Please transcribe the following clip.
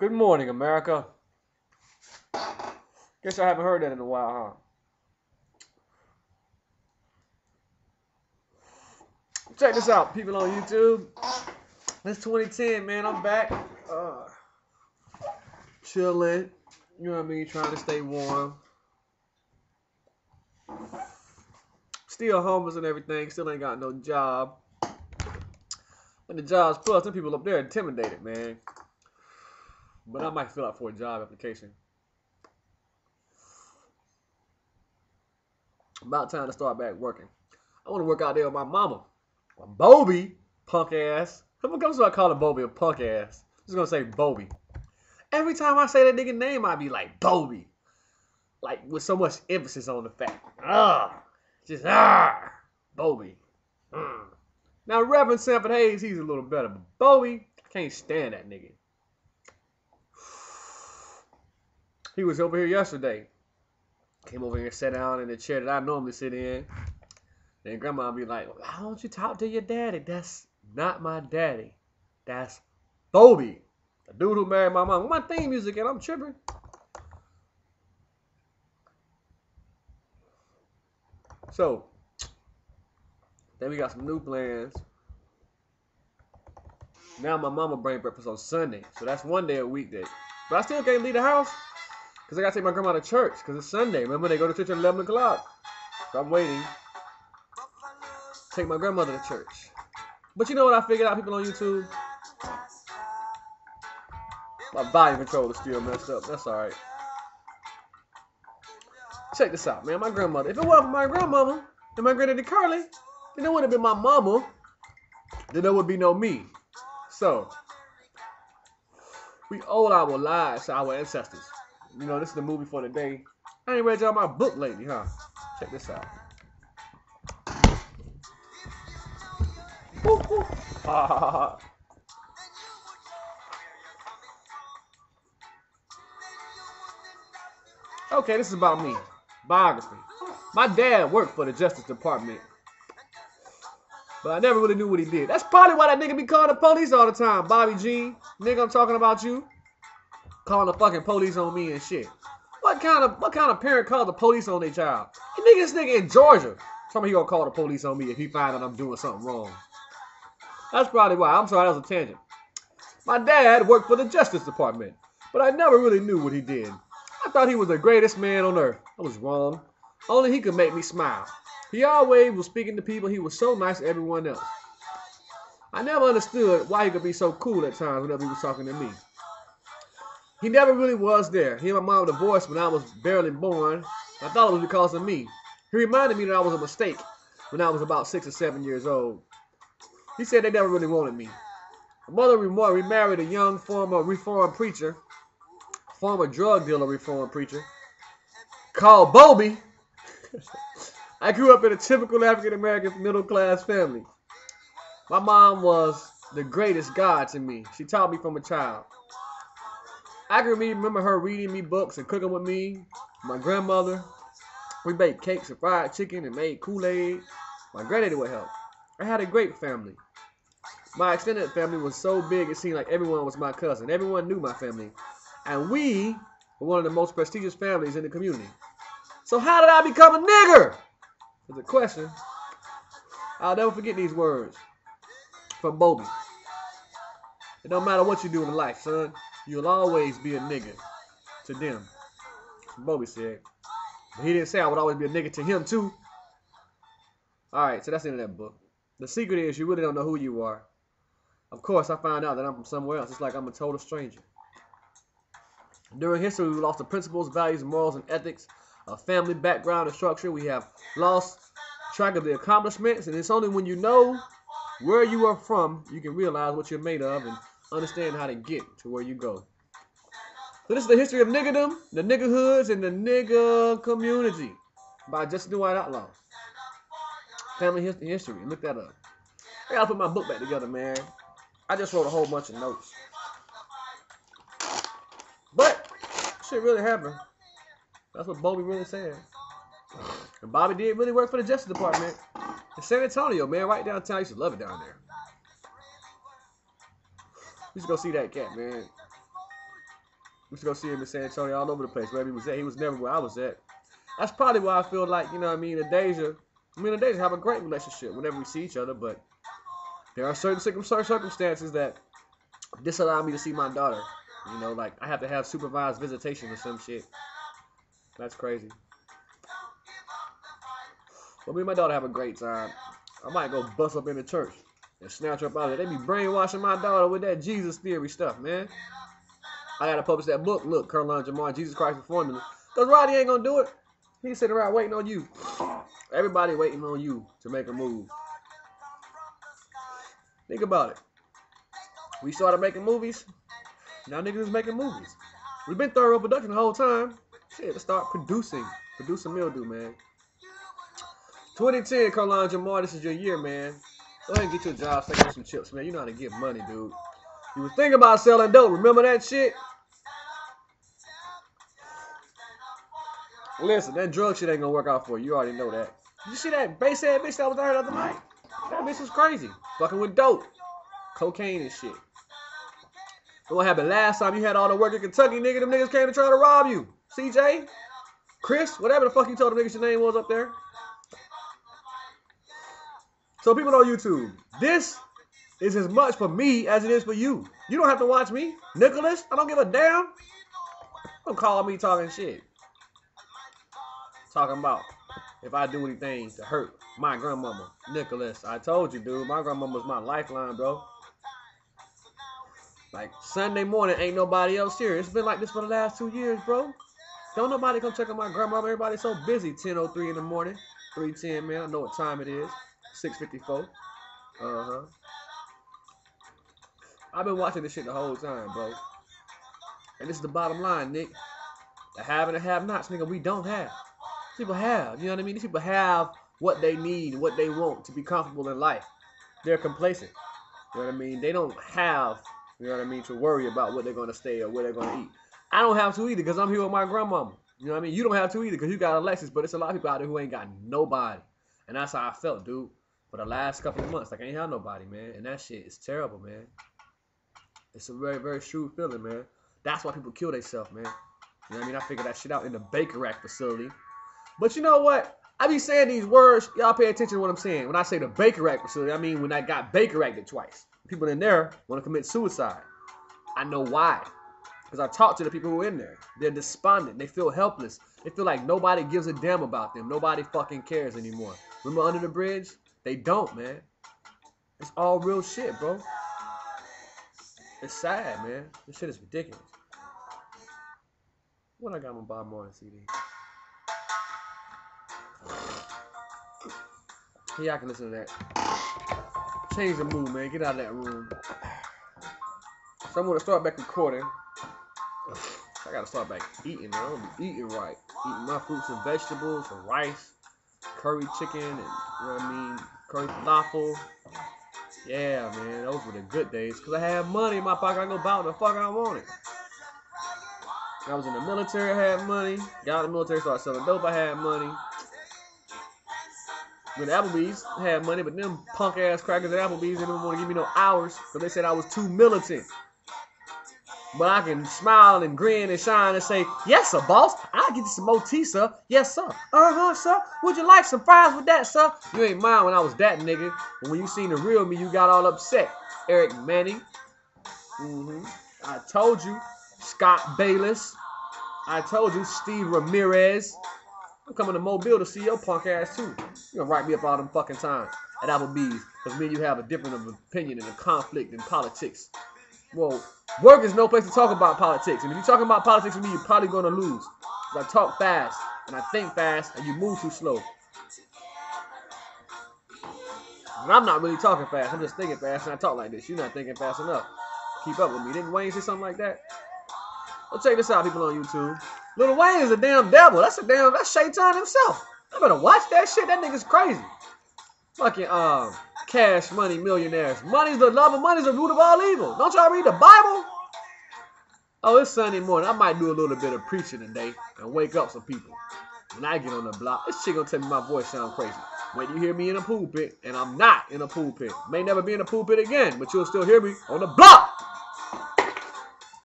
Good morning, America. Guess I haven't heard that in a while, huh? Check this out, people on YouTube. It's 2010, man. I'm back. Chilling. You know what I mean? Trying to stay warm. Still homeless and everything. Still ain't got no job. And the jobs plus, some people up there intimidated, man. But I might fill out for a job application. About time to start back working. I want to work out there with my mama. Bobby, punk ass. I'm gonna start calling Bobby a punk ass. I'm just gonna say Bobby. Every time I say that nigga name, I be like Bobby. Like with so much emphasis on the fact. Bobby. Now Reverend Sanford Hayes, he's a little better, but Bobby, I can't stand that nigga. He was over here yesterday. Came over here and sat down in the chair that I normally sit in. And grandma be like, why don't you talk to your daddy? That's not my daddy. That's Bobby. The dude who married my mom. My theme music and I'm tripping. So, then we got some new plans. Now my mama bring breakfast on Sunday. So that's one day a week that. But I still can't leave the house. Because I got to take my grandma to church. Because it's Sunday. Remember they go to church at 11 o'clock. So I'm waiting. Take my grandmother to church. But you know what I figured out, people on YouTube? My volume control is still messed up. That's alright. Check this out, man. My grandmother. If it wasn't for my grandmama and my granddaddy Carly, then it would have been my mama. Then there would be no me. So, we owe our lives to our ancestors. You know, this is the movie for the day. I ain't read y'all my book lately, huh? Check this out. Okay, this is about me. Biography. My dad worked for the Justice Department. But I never really knew what he did. That's probably why that nigga be calling the police all the time. Bobby G. Nigga, I'm talking about you. Calling the fucking police on me and shit. What kind of parent calls the police on their child? This nigga in Georgia. Tell me he gonna call the police on me if he find out I'm doing something wrong. That's probably why. I'm sorry, that was a tangent. My dad worked for the Justice Department, but I never really knew what he did. I thought he was the greatest man on earth. I was wrong. Only he could make me smile. He always was speaking to people. He was so nice to everyone else. I never understood why he could be so cool at times whenever he was talking to me. He never really was there. He and my mom divorced when I was barely born. I thought it was because of me. He reminded me that I was a mistake when I was about 6 or 7 years old. He said they never really wanted me. My mother remarried a young former reformed preacher, former drug dealer reformed preacher, called Bobby. I grew up in a typical African-American middle-class family. My mom was the greatest God to me. She taught me from a child. I can remember her reading me books and cooking with me. My grandmother. We baked cakes and fried chicken and made Kool-Aid. My granddaddy would help. I had a great family. My extended family was so big it seemed like everyone was my cousin. Everyone knew my family. And we were one of the most prestigious families in the community. So how did I become a nigger? Is a question. I'll never forget these words from Bobby. It don't matter what you do in life, son. You'll always be a nigger to them. Bobby said. But he didn't say I would always be a nigger to him too. Alright, so that's the end of that book. The secret is you really don't know who you are. Of course, I found out that I'm from somewhere else. It's like I'm a total stranger. During history, we lost the principles, values, morals, and ethics of family background and structure. We have lost track of the accomplishments, and it's only when you know where you are from, you can realize what you're made of and understand how to get to where you go. So this is the history of niggerdom, the niggerhoods, and the nigger community by Justin Dwight Outlaw. Family history. Look that up. I gotta put my book back together, man. I just wrote a whole bunch of notes. But shit really happened. That's what Bobby really said. And Bobby did really work for the Justice Department in San Antonio, man. Right downtown. I used to love it down there. We used to go see that cat, man. We used to go see him in San Antonio, all over the place, wherever he was at. He was never where I was at. That's probably why I feel like, you know what I mean, me and Deja have a great relationship whenever we see each other, but there are certain circumstances that disallow me to see my daughter. You know, like I have to have supervised visitation or some shit. That's crazy. But me and my daughter have a great time. I might go bust up in the church and snatch her up out of there. They be brainwashing my daughter with that Jesus theory stuff, man. I gotta publish that book. Look, Caroline Jamar, Jesus Christ the Formula. Because Roddy ain't gonna do it. He's sitting around waiting on you. Everybody waiting on you to make a move. Think about it. We started making movies. Now niggas is making movies. We've been thorough production the whole time. Shit, let's start producing. Producer mildew, man. 2010, Caroline Jamar, this is your year, man. Go ahead and get your job, take up some chips, man. You know how to get money, dude. You was thinking about selling dope. Remember that shit? Listen, that drug shit ain't gonna work out for you. You already know that. Did you see that bass-head bitch that was there the other night? That bitch was crazy. Fucking with dope. Cocaine and shit. What happened last time you had all the work in Kentucky, nigga? Them niggas came to try to rob you. CJ? Chris? Whatever the fuck you told them niggas your name was up there. So people on YouTube, this is as much for me as it is for you. You don't have to watch me. Nicholas, I don't give a damn. Don't call me talking shit. Talking about if I do anything to hurt my grandmama. Nicholas, I told you, dude. My grandmama's my lifeline, bro. Like, Sunday morning, ain't nobody else here. It's been like this for the last 2 years, bro. Don't nobody come check on my grandmama. Everybody's so busy. 10:03 in the morning. 3:10, man. I know what time it is. 6:54. I've been watching this shit the whole time, bro. And this is the bottom line, Nick. The have and the have-nots, nigga, we don't have. People have, you know what I mean? These people have what they need, what they want to be comfortable in life. They're complacent. You know what I mean? They don't have, you know what I mean, to worry about what they're going to stay or where they're going to eat. I don't have to either because I'm here with my grandmama. You know what I mean? You don't have to either because you got Alexis, but it's a lot of people out there who ain't got nobody. And that's how I felt, dude, for the last couple of months. Like, I ain't have nobody, man. And that shit is terrible, man. It's a very, very true feeling, man. That's why people kill themselves, man. You know what I mean? I figured that shit out in the Baker Rack facility. But you know what? I be saying these words. Y'all pay attention to what I'm saying. When I say the Baker Rack facility, I mean when I got Baker Acted twice. People in there want to commit suicide. I know why. Because I talked to the people who are in there. They're despondent. They feel helpless. They feel like nobody gives a damn about them. Nobody fucking cares anymore. Remember Under the Bridge? They don't, man. It's all real shit, bro. It's sad, man. This shit is ridiculous. What I got my Bob Marley CD? Yeah, I can listen to that. Change the mood, man. Get out of that room. So I'm going to start back recording. I got to start back eating, man. I'm going to be eating right. Eating my fruits and vegetables and rice, curry chicken, and, you know what I mean, curry falafel. Yeah, man. Those were the good days. Because I had money in my pocket. I can go buy what the fuck I wanted. I was in the military. I had money. Got out of the military, started selling dope. I had money. When Applebee's had money, but them punk ass crackers at Applebee's didn't want to give me no hours because they said I was too militant. But I can smile and grin and shine and say, yes, sir, boss. I'll get you some more tea, sir. Yes, sir. Sir. Would you like some fries with that, sir? You ain't mine when I was that nigga. But when you seen the real me, you got all upset. Eric Manning. I told you. Scott Bayless. I told you. Steve Ramirez. I'm coming to Mobile to see your punk ass too. You gonna write me up all them fucking times at Applebee's because me and you have a different of opinion and a conflict in politics. Well, work is no place to talk about politics. And if you're talking about politics with me, you're probably gonna lose. Because I talk fast and I think fast and you move too slow. And I'm not really talking fast. I'm just thinking fast and I talk like this. You're not thinking fast enough. Keep up with me. Didn't Wayne say something like that? Well, check this out, people on YouTube. Lil Wayne is a damn devil. That's Shaitan himself. I better watch that shit. That nigga's crazy. Fucking Cash Money Millionaires. Money's the love of money's the root of all evil. Don't y'all read the Bible? Oh, it's Sunday morning. I might do a little bit of preaching today and wake up some people. When I get on the block, this shit gonna tell me my voice sound crazy. When you hear me in a pulpit, and I'm not in a pulpit. May never be in a pulpit again, but you'll still hear me on the block.